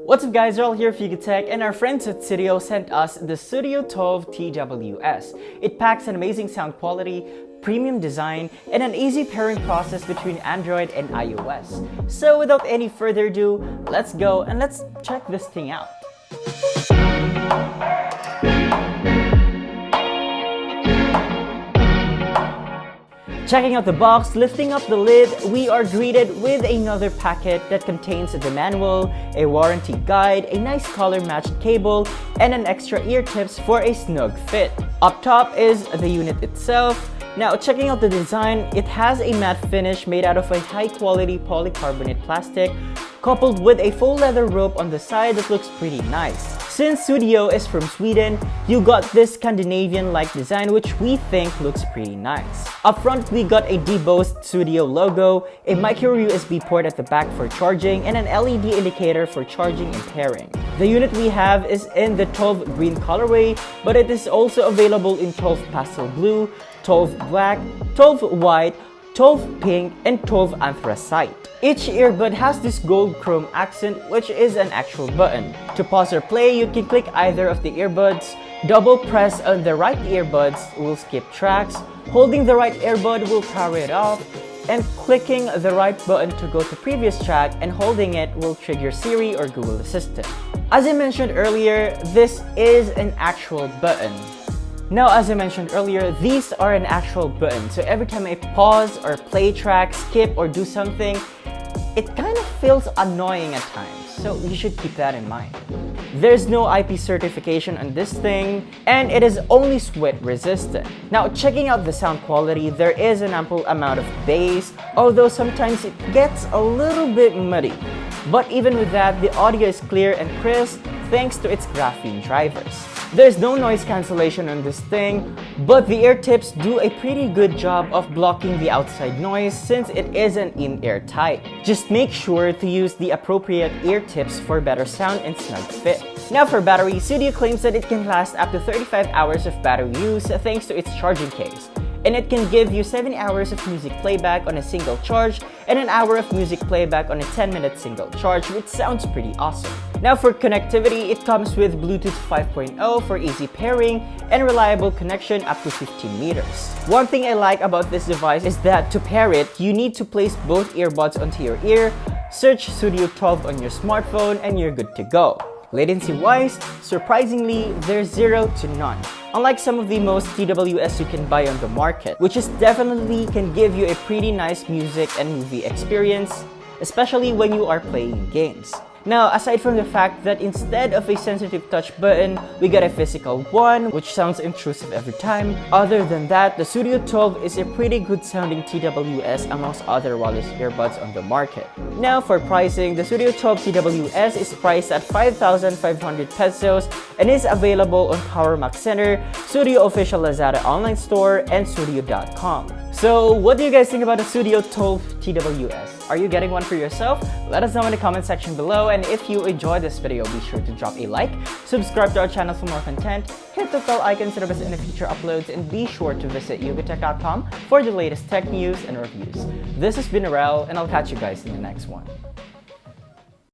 What's up guys, Earl here, Tech, and our friends at Sudio sent us the Sudio Tolv TWS. It packs an amazing sound quality, premium design, and an easy pairing process between Android and iOS. So without any further ado, let's go and let's check this thing out. Checking out the box, lifting up the lid, we are greeted with another packet that contains the manual, a warranty guide, a nice color-matched cable, and an extra ear tips for a snug fit. Up top is the unit itself. Now, checking out the design, it has a matte finish made out of a high-quality polycarbonate plastic, coupled with a faux leather rope on the side that looks pretty nice. Since Sudio is from Sweden, you got this Scandinavian-like design which we think looks pretty nice. Up front, we got a debossed Sudio logo, a micro USB port at the back for charging, and an LED indicator for charging and pairing. The unit we have is in the Tolv green colorway, but it is also available in Tolv pastel blue, Tolv black, Tolv white, Tolv pink, and Tolv anthracite. Each earbud has this gold chrome accent, which is an actual button. To pause or play, you can click either of the earbuds. Double press on the right earbuds will skip tracks. Holding the right earbud will power it off. And clicking the right button to go to previous track and holding it will trigger Siri or Google Assistant. As I mentioned earlier, this is an actual button. Now, as I mentioned earlier, these are an actual button. So every time I pause or play track, skip, or do something, it kind of feels annoying at times. So you should keep that in mind. There's no IP certification on this thing, and it is only sweat resistant. Now, checking out the sound quality, there is an ample amount of bass, although sometimes it gets a little bit muddy. But even with that, the audio is clear and crisp thanks to its graphene drivers. There's no noise cancellation on this thing, but the ear tips do a pretty good job of blocking the outside noise since it isn't in-ear tight. Just make sure to use the appropriate ear tips for better sound and snug fit. Now for battery, Sudio claims that it can last up to 35 hours of battery use thanks to its charging case. And it can give you 7 hours of music playback on a single charge and an hour of music playback on a 10-minute single charge, which sounds pretty awesome. Now for connectivity, it comes with Bluetooth 5.0 for easy pairing and reliable connection up to 15 meters. One thing I like about this device is that to pair it, you need to place both earbuds onto your ear, search Sudio Tolv on your smartphone, and you're good to go. Latency-wise, surprisingly, there's 0 to none. Unlike some of the most TWS you can buy on the market, which is definitely can give you a pretty nice music and movie experience, especially when you are playing games. Now, aside from the fact that instead of a sensitive touch button, we get a physical one, which sounds intrusive every time. Other than that, the Sudio Tolv is a pretty good sounding TWS amongst other wireless earbuds on the market. Now for pricing, the Sudio Tolv TWS is priced at 5,500 pesos and is available on Power Mac Center, Sudio official Lazada online store, and Sudio.com. So what do you guys think about the Sudio Tolv TWS? Are you getting one for yourself? Let us know in the comment section below, and if you enjoyed this video, be sure to drop a like, subscribe to our channel for more content, hit the bell icon to notice any future uploads, and be sure to visit yugatech.com for the latest tech news and reviews. This has been Arel, and I'll catch you guys in the next one.